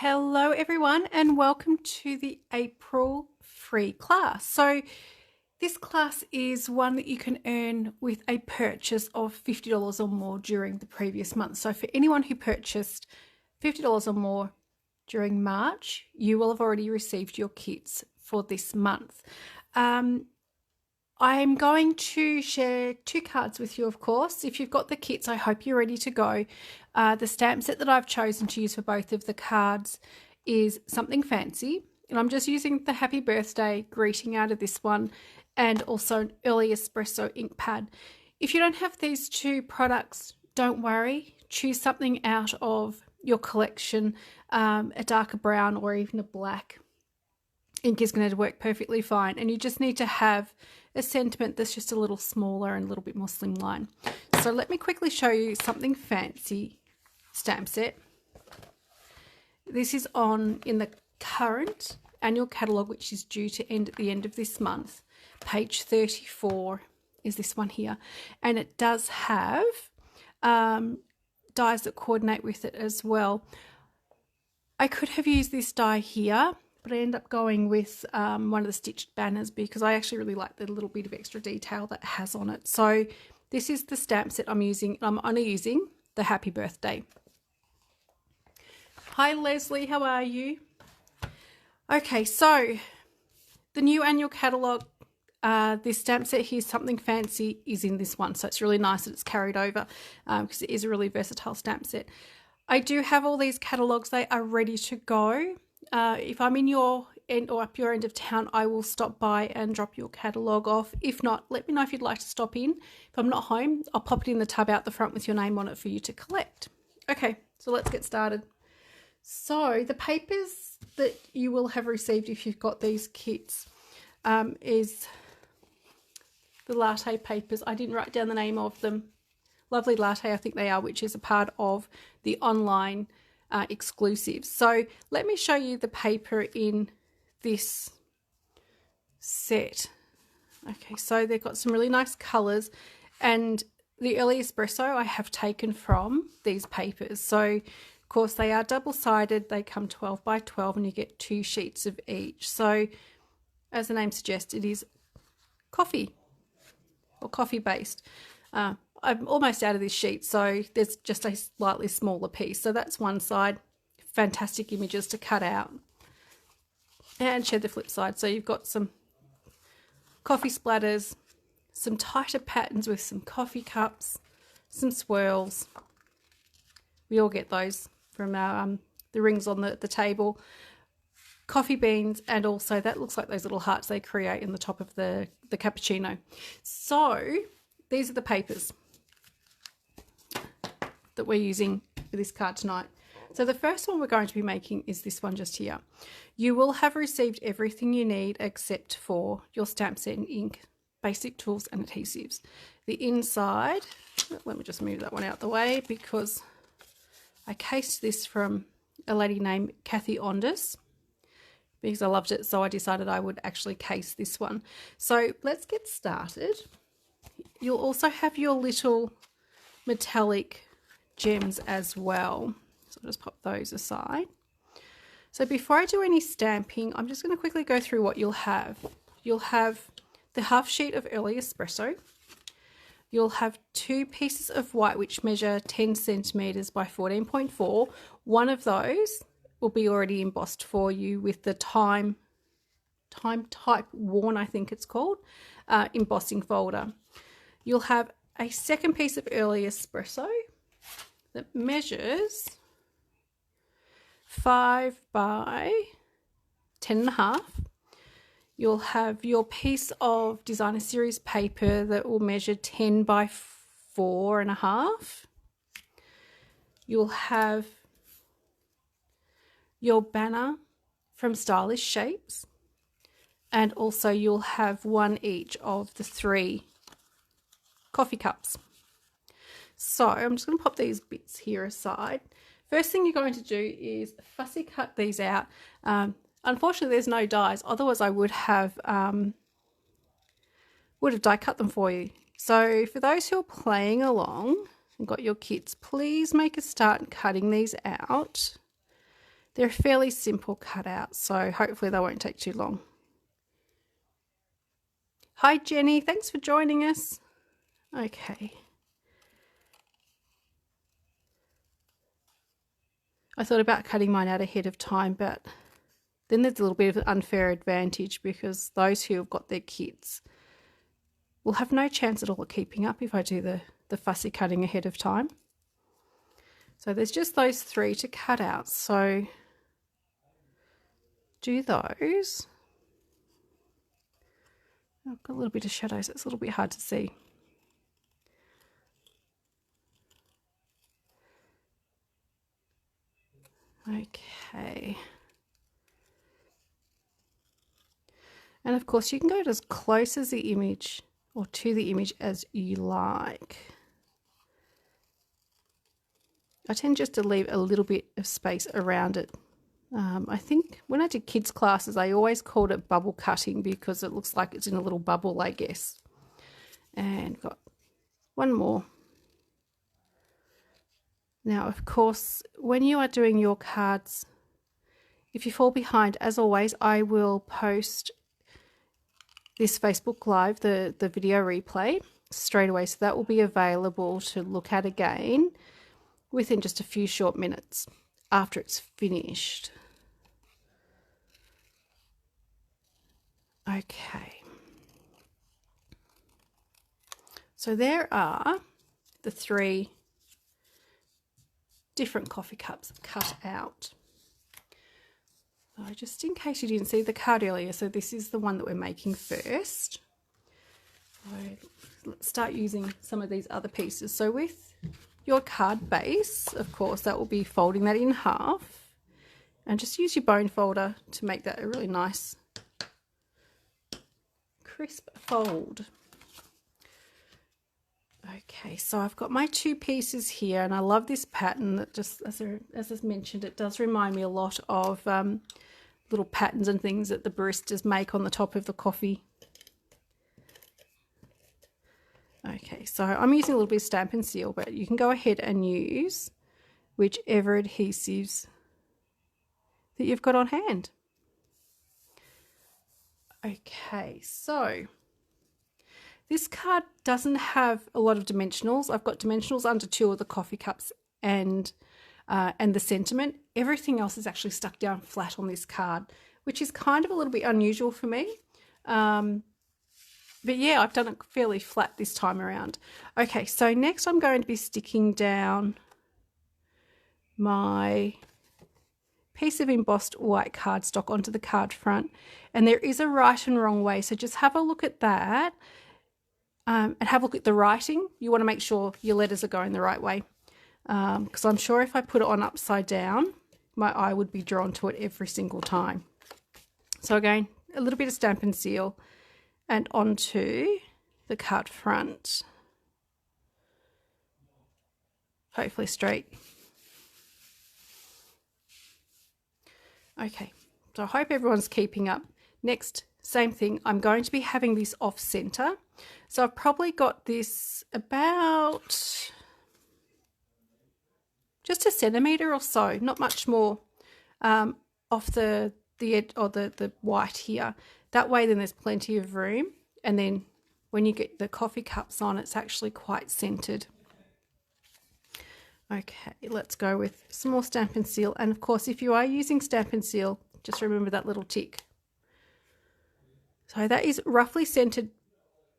Hello everyone and welcome to the April free class. So this class is one that you can earn with a purchase of $50 or more during the previous month. So for anyone who purchased $50 or more during March, you will have already received your kits for this month. I'm going to share two cards with you, of course. If you've got the kits, I hope you're ready to go. The stamp set that I've chosen to use for both of the cards is Something Fancy. And I'm just using the happy birthday greeting out of this one and also an early espresso ink pad. If you don't have these two products, don't worry. Choose something out of your collection, a darker brown or even a black. Ink is going to work perfectly fine, and you just need to have a sentiment that's just a little smaller and a little bit more slimline. So let me quickly show you Something Fancy stamp set. This is in the current annual catalogue, which is due to end at the end of this month. Page 34 is this one here, and it does have dies that coordinate with it as well. I could have used this die here, but I end up going with one of the stitched banners because I actually really like the little bit of extra detail that it has on it. So this is the stamp set I'm using. I'm only using the happy birthday. Hi Leslie, how are you? Okay, so the new annual catalogue, this stamp set here, Something Fancy, is in this one. So it's really nice that it's carried over because it is a really versatile stamp set. I do have all these catalogues. They are ready to go. If I'm in your end or up your end of town, I will stop by and drop your catalogue off. If not, let me know if you'd like to stop in. If I'm not home, I'll pop it in the tub out the front with your name on it for you to collect. Okay, so let's get started. So the papers that you will have received if you've got these kits is the Latte papers. I didn't write down the name of them. Lovely Latte, I think they are, which is a part of the online exclusives. So let me show you the paper in this set. Okay, so they've got some really nice colours, and the early espresso I have taken from these papers. So of course they are double-sided. They come 12 by 12 and you get 2 sheets of each. So as the name suggests, it is coffee or coffee based. I'm almost out of this sheet, so there's just a slightly smaller piece. So that's one side. Fantastic images to cut out. And share the flip side. So you've got some coffee splatters, some tighter patterns with some coffee cups, some swirls. We all get those from our, the rings on the table. Coffee beans, and also that looks like those little hearts they create in the top of the cappuccino. So these are the papers that we're using for this card tonight. So the first one we're going to be making is this one just here. You will have received everything you need except for your stamp set and ink, basic tools and adhesives. The inside, let me just move that one out the way because I cased this from a lady named Kathy Ondas because I loved it, so I decided I would actually case this one. So let's get started. You'll also have your little metallic gems as well. So I'll just pop those aside. So before I do any stamping, I'm just going to quickly go through what you'll have. You'll have the half sheet of early espresso. You'll have 2 pieces of white which measure 10 centimeters by 14.4. One of those will be already embossed for you with the time type worn, I think it's called, embossing folder. You'll have a second piece of early espresso that measures 5 by 10.5. You'll have your piece of designer series paper that will measure 10 by 4.5. You'll have your banner from Stylish Shapes, and also you'll have one each of the 3 coffee cups. So I'm just going to pop these bits here aside. First thing you're going to do is fussy cut these out. Unfortunately, there's no dies. Otherwise, I would have die cut them for you. So for those who are playing along and got your kits, please make a start cutting these out They're fairly simple cutouts, so hopefully they won't take too long. Hi Jenny, thanks for joining us. Okay. I thought about cutting mine out ahead of time, but then there's a little bit of an unfair advantage because those who have got their kits will have no chance at all of keeping up if I do the fussy cutting ahead of time. So there's just those 3 to cut out, so do those. I've got a little bit of shadows, so it's a little bit hard to see. Okay. And of course you can go as close as the image or to the image as you like. I tend just to leave a little bit of space around it. I think when I did kids classes I always called it bubble cutting because it looks like it's in a little bubble, I guess. And got one more. Now of course when you are doing your cards, if you fall behind, as always I will post this Facebook Live, the video replay, straight away, so that will be available to look at again within just a few short minutes after it's finished. Okay. So there are the 3 different coffee cups cut out. So just in case you didn't see the card earlier, so this is the one that we're making first. So let's start using some of these other pieces. So with your card base, of course, that will be folding that in half, and just use your bone folder to make that a really nice crisp fold. Okay, so I've got my 2 pieces here, and I love this pattern that just, as I mentioned, it does remind me a lot of little patterns and things that the baristas make on the top of the coffee. Okay, so I'm using a little bit of Stampin' Seal, but you can go ahead and use whichever adhesives that you've got on hand. Okay, so this card doesn't have a lot of dimensionals. I've got dimensionals under 2 of the coffee cups and the sentiment. Everything else is actually stuck down flat on this card, which is kind of a little bit unusual for me. But yeah, I've done it fairly flat this time around. Okay, so next I'm going to be sticking down my piece of embossed white cardstock onto the card front, and there is a right and wrong way, so just have a look at that and have a look at the writing. You want to make sure your letters are going the right way, because I'm sure if I put it on upside down my eye would be drawn to it every single time. So again, a little bit of Stampin' Seal and onto the card front, hopefully straight. Okay, so I hope everyone's keeping up. Next, same thing, I'm going to be having this off center. So I've probably got this about just a centimetre or so, not much more, off the edge or the white here. That way then there's plenty of room, and then when you get the coffee cups on, it's actually quite centered. Okay, let's go with some more Stampin' Seal, and of course if you are using Stampin' Seal, just remember that little tick. So that is roughly centered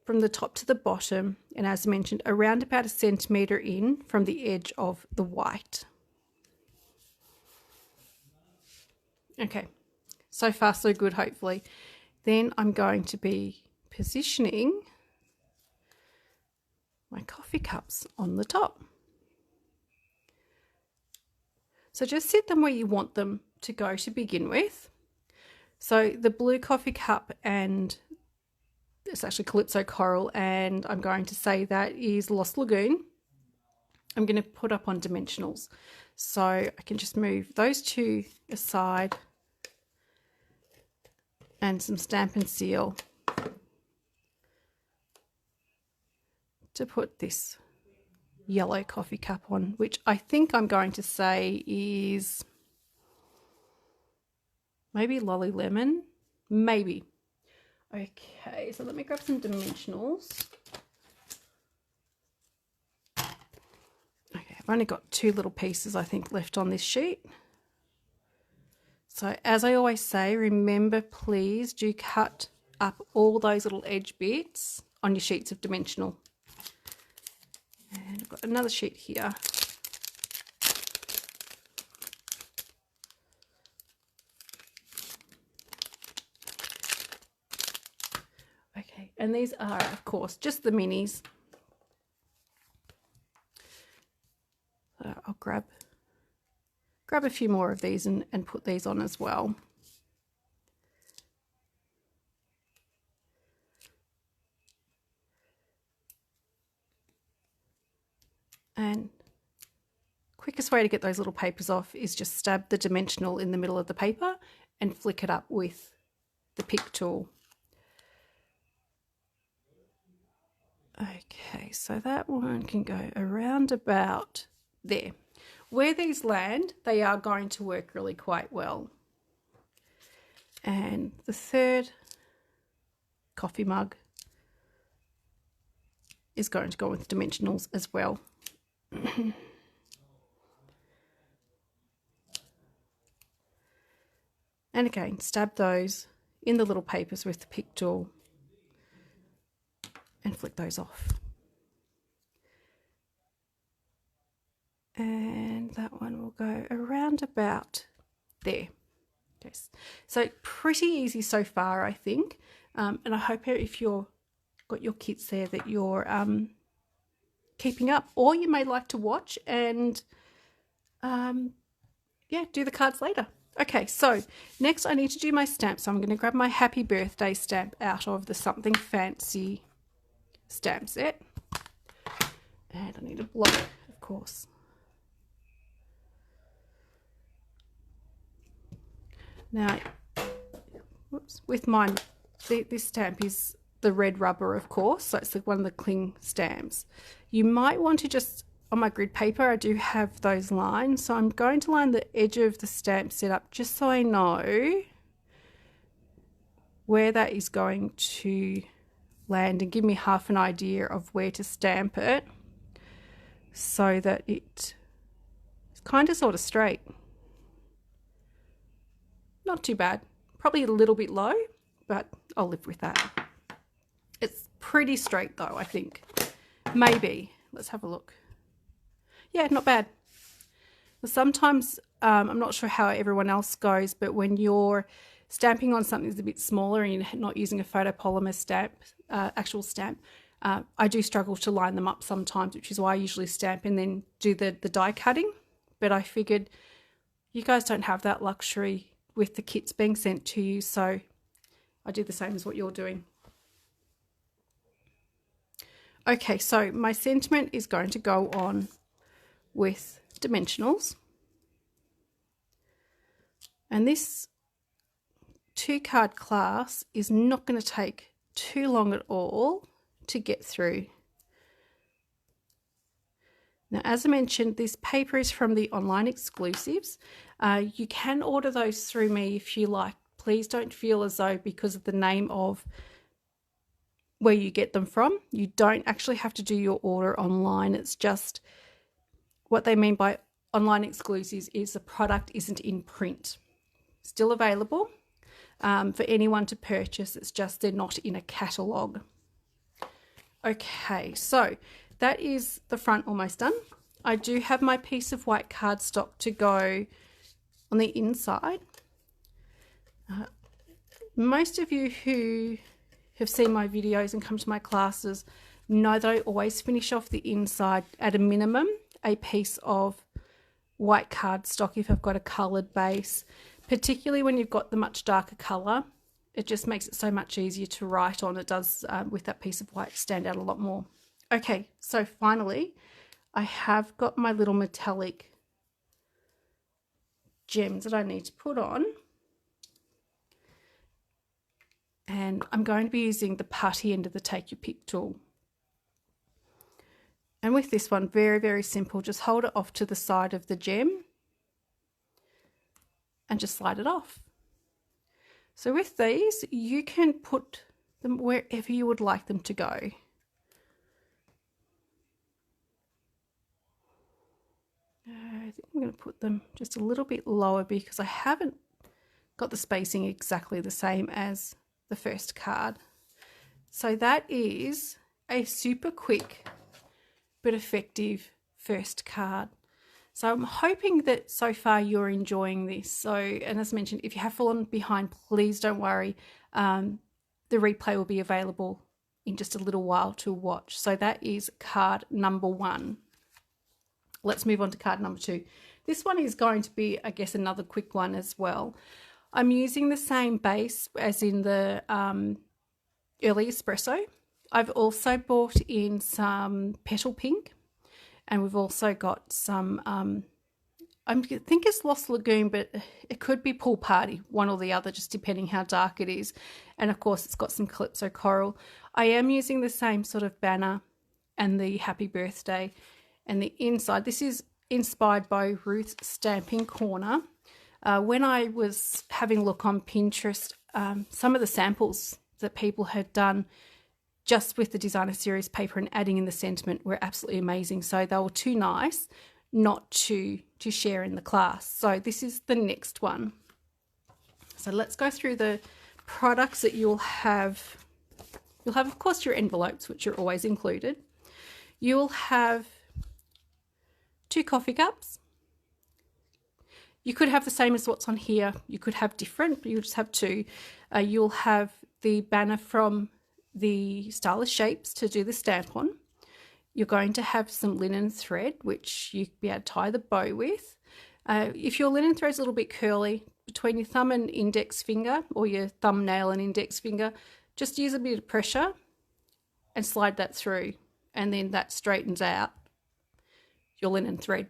from the top to the bottom, and as mentioned, around about a centimetre in from the edge of the white. Okay, so far so good, hopefully. Then I'm going to be positioning my coffee cups on the top. So just set them where you want them to go to begin with. So the blue coffee cup, and it's actually Calypso Coral, and I'm going to say that is Lost Lagoon. I'm going to put up on dimensionals. So I can just move those 2 aside and some Stampin' Seal to put this yellow coffee cup on, which I think I'm going to say is Maybe Lolly Lemon. Maybe. Okay, so let me grab some dimensionals. Okay, I've only got 2 little pieces, I think, left on this sheet. So as I always say, remember, please do cut up all those little edge bits on your sheets of dimensional. And I've got another sheet here. Okay, and these are, of course, just the minis. So I'll grab a few more of these and put these on as well. And quickest way to get those little papers off is just stab the dimensional in the middle of the paper and flick it up with the pick tool. Okay, so that one can go around about there. Where these land, they are going to work really quite well. And the third coffee mug is going to go with dimensionals as well. And again, stab those in the little papers with the pick tool and flick those off. And that one will go around about there. Yes. So pretty easy so far, I think. And I hope if you've got your kits there that you're keeping up, or you may like to watch and yeah, do the cards later. Okay, so next I need to do my stamp. So I'm going to grab my happy birthday stamp out of the Something Fancy stamp set. And I need a block, of course. Now, whoops, with mine, this stamp is the red rubber, of course, so it's one of the cling stamps. You might want to just, on my grid paper, I do have those lines, so I'm going to line the edge of the stamp set up just so I know where that is going to land and give me half an idea of where to stamp it so that it's kind of sort of straight. Not too bad. Probably a little bit low, but I'll live with that. It's pretty straight though, I think. Maybe. Let's have a look. Yeah, not bad. Sometimes, I'm not sure how everyone else goes, but when you're stamping on something that's a bit smaller and you're not using a photopolymer stamp, actual stamp, I do struggle to line them up sometimes, which is why I usually stamp and then do the die cutting. But I figured you guys don't have that luxury with the kits being sent to you, so I do the same as what you're doing. Okay, so my sentiment is going to go on with dimensionals. And this 2-card class is not going to take too long at all to get through. Now, as I mentioned, this paper is from the online exclusives. You can order those through me if you like. Please don't feel as though because of the name of where you get them from, you don't actually have to do your order online. It's just what they mean by online exclusives is the product isn't in print. Still available for anyone to purchase. It's just they're not in a catalogue. Okay, so that is the front almost done. I do have my piece of white cardstock to go on the inside. Most of you who have seen my videos and come to my classes know that I always finish off the inside at a minimum a piece of white cardstock if I've got a coloured base, particularly when you've got the much darker colour. It just makes it so much easier to write on. It does with that piece of white stand out a lot more. Okay, so finally I have got my little metallic gems that I need to put on. And I'm going to be using the putty end of the Take Your Pick tool. And with this one, very, very simple. Just hold it off to the side of the gem and just slide it off. So with these, you can put them wherever you would like them to go. I think I'm going to put them just a little bit lower because I haven't got the spacing exactly the same as the first card. So that is a super quick but effective first card. So I'm hoping that so far you're enjoying this. So, and as mentioned, if you have fallen behind, please don't worry. The replay will be available in just a little while to watch. So that is card number 1. Let's move on to card number 2. This one is going to be, I guess, another quick one as well. I'm using the same base as in the early espresso. I've also bought in some petal pink, and we've also got some, I think it's Lost Lagoon, but it could be Pool Party, one or the other, just depending how dark it is. And of course, it's got some Calypso Coral. I am using the same sort of banner and the Happy Birthday. And the inside, this is inspired by Ruth's Stamping Corner. When I was having a look on Pinterest, some of the samples that people had done just with the designer series paper and adding in the sentiment were absolutely amazing. So they were too nice not to share in the class. So this is the next one. So let's go through the products that you'll have. You'll have, of course, your envelopes, which are always included. You'll have 2 coffee cups. You could have the same as what's on here. You could have different, but you'll just have 2. You'll have the banner from the Stylish Shapes to do the stamp on. You're going to have some linen thread, which you can be able to tie the bow with. If your linen thread is a little bit curly, between your thumb and index finger, or your thumbnail and index finger, just use a bit of pressure and slide that through, and then that straightens out your linen thread.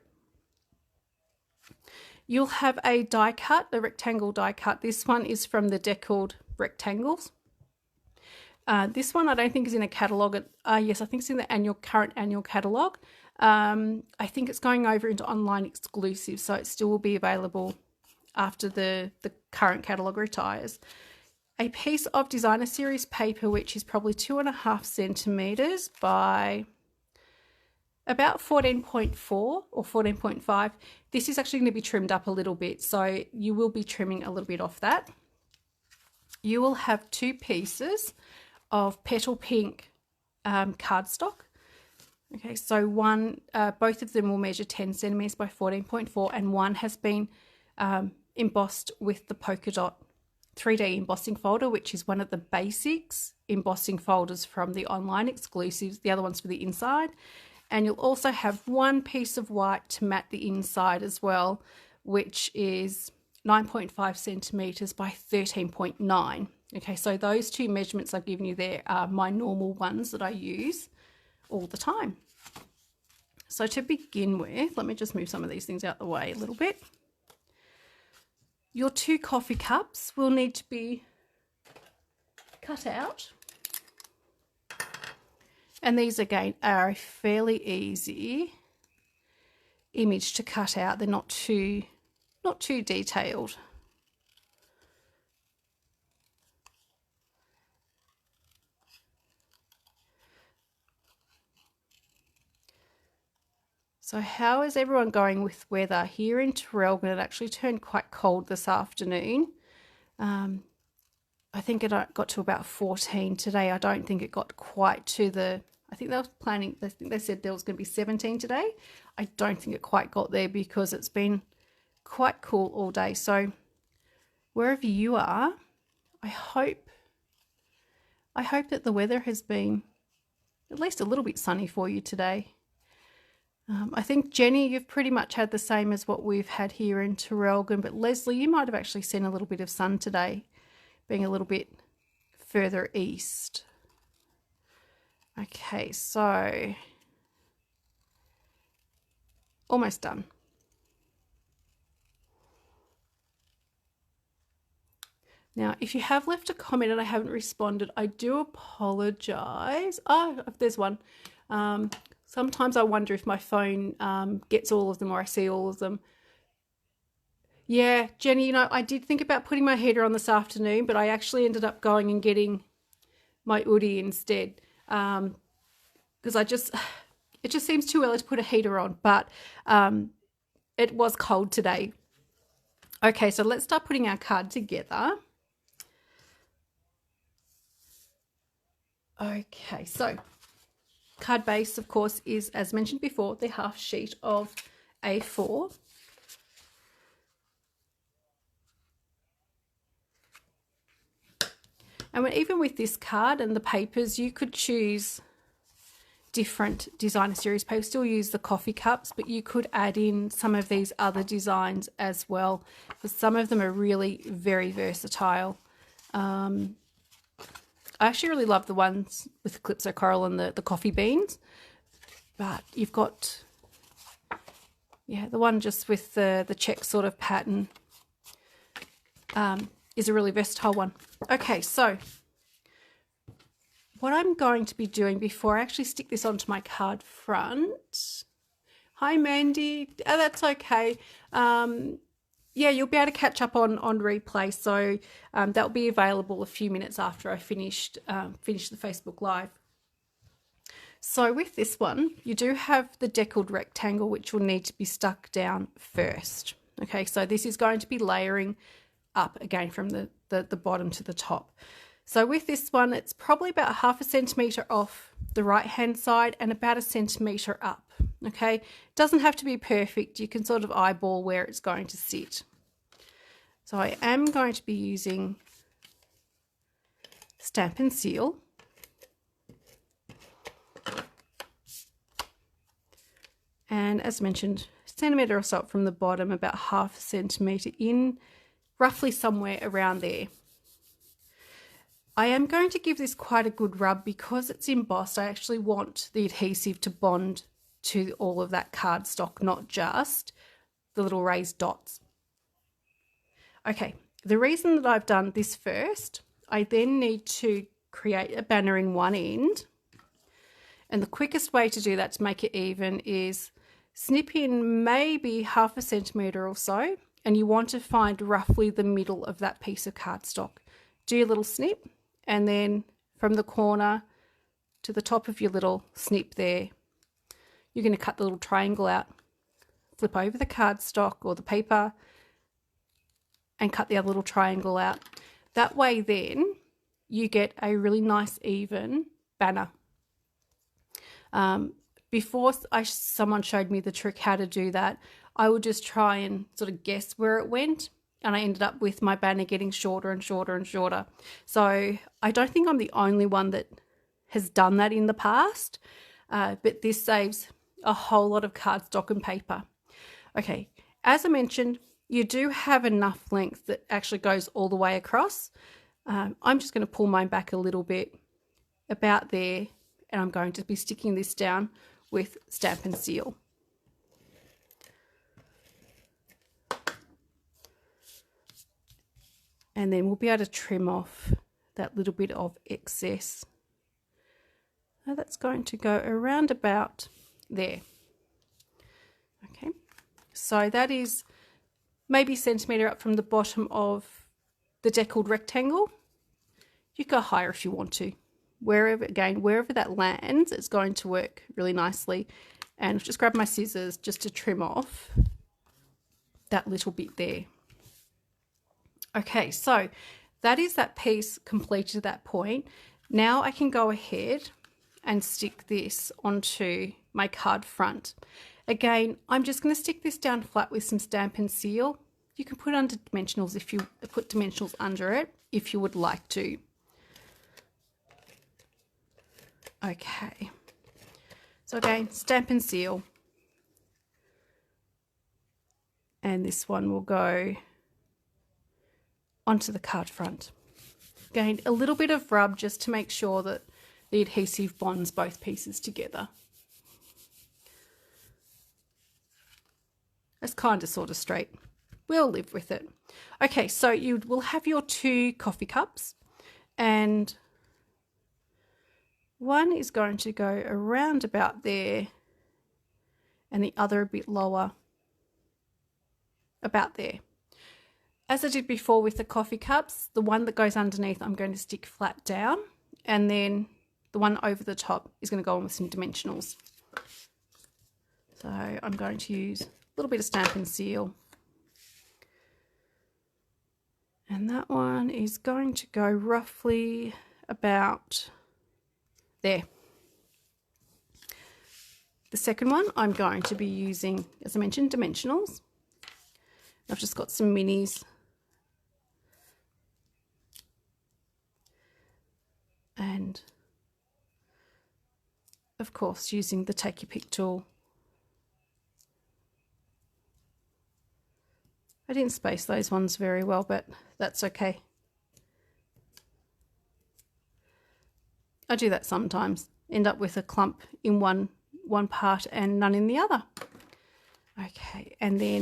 You'll have a die cut, a rectangle die cut. This one is from the Deckled Rectangles. This one I don't think is in a catalogue. Yes, I think it's in the current annual catalogue. I think it's going over into online exclusive, so it still will be available after the current catalogue retires. A piece of designer series paper, which is probably 2.5 centimetres by about 14.4 or 14.5. This is actually going to be trimmed up a little bit, so you will be trimming a little bit off that. You will have 2 pieces of petal pink cardstock. Okay, so both of them will measure 10 centimetres by 14.4, and one has been embossed with the polka dot 3D embossing folder, which is one of the basics embossing folders from the online exclusives. The other one's for the inside. And you'll also have 1 piece of white to mat the inside as well, which is 9.5 centimetres by 13.9. Okay, so those 2 measurements I've given you there are my normal ones that I use all the time. So to begin with, let me just move some of these things out the way a little bit. Your 2 coffee cups will need to be cut out. And these, again, are a fairly easy image to cut out. They're not too detailed. So how is everyone going with weather? Here in Traralgon, it actually turned quite cold this afternoon. I think it got to about 14 today. I don't think it got quite to the... I think they were planning... I think they said there was going to be 17 today. I don't think it quite got there because it's been quite cool all day. So wherever you are, I hope that the weather has been at least a little bit sunny for you today. I think, Jenny, you've pretty much had the same as what we've had here in Traralgon, but Leslie, you might have actually seen a little bit of sun today, being a little bit further east. Okay, so almost done. Now, if you have left a comment and I haven't responded, I do apologise. Oh, there's one. Sometimes I wonder if my phone gets all of them or I see all of them. Yeah, Jenny, you know, I did think about putting my heater on this afternoon, but I actually ended up going and getting my hoodie instead, because it just seems too early to put a heater on, but it was cold today. Okay, so let's start putting our card together. Okay, so card base, of course, is, as mentioned before, the half sheet of A4. And even with this card and the papers, you could choose different designer series papers. Still use the coffee cups, but you could add in some of these other designs as well, because some of them are really very versatile. I actually really love the ones with the Calypso Coral and the coffee beans, but you've got, yeah, the one just with the check sort of pattern is a really versatile one. Okay, so what I'm going to be doing before I actually stick this onto my card front. Hi, Mandy. Oh, that's okay. Yeah, you'll be able to catch up on replay. So that'll be available a few minutes after I finished the Facebook Live. So with this one, you do have the deckled rectangle, which will need to be stuck down first. Okay, so this is going to be layering up again from the bottom to the top. So with this one, it's probably about 1/2 centimetre off the right-hand side and about 1 centimetre up, okay? It doesn't have to be perfect. You can sort of eyeball where it's going to sit. So I am going to be using Stamp and Seal. And as mentioned, centimetre or so up from the bottom, about 1/2 centimetre in, roughly somewhere around there. I am going to give this quite a good rub because it's embossed. I actually want the adhesive to bond to all of that cardstock, not just the little raised dots. Okay, the reason that I've done this first, I then need to create a banner in one end. And the quickest way to do that to make it even is snip in maybe 1/2 centimetre or so, and you want to find roughly the middle of that piece of cardstock. Do your little snip, and then from the corner to the top of your little snip there, you're going to cut the little triangle out, flip over the cardstock or the paper, and cut the other little triangle out. That way then you get a really nice even banner. Before someone showed me the trick how to do that, I would just try and sort of guess where it went, and I ended up with my banner getting shorter and shorter and shorter. So I don't think I'm the only one that has done that in the past, but this saves a whole lot of cardstock and paper. Okay, as I mentioned, you do have enough length that actually goes all the way across. I'm just going to pull mine back a little bit, about there, and I'm going to be sticking this down with Stamp and Seal. And then we'll be able to trim off that little bit of excess. Now that's going to go around about there. Okay, so that is maybe centimetre up from the bottom of the deckled rectangle. You go higher if you want to. Wherever that lands, it's going to work really nicely. And I've just grabbed my scissors just to trim off that little bit there. Okay, so that is that piece completed at that point. Now I can go ahead and stick this onto my card front. Again, I'm just going to stick this down flat with some Stamp and Seal. You can put under dimensionals if you put dimensionals under it if you would like to. Okay, so again, Stamp and Seal, and this one will go onto the card front. Again, a little bit of rub just to make sure that the adhesive bonds both pieces together. It's kind of sort of straight. We'll live with it. Okay, so you will have your 2 coffee cups, and one is going to go around about there and the other a bit lower about there. As I did before with the coffee cups, the one that goes underneath I'm going to stick flat down, and then the one over the top is going to go on with some dimensionals. So I'm going to use a little bit of Stampin' Seal. And that one is going to go roughly about there. The second one I'm going to be using, as I mentioned, dimensionals. I've just got some minis. And of course using the Take Your Pick tool. I didn't space those ones very well, but that's okay. I do that sometimes. End up with a clump in one part and none in the other. Okay, and then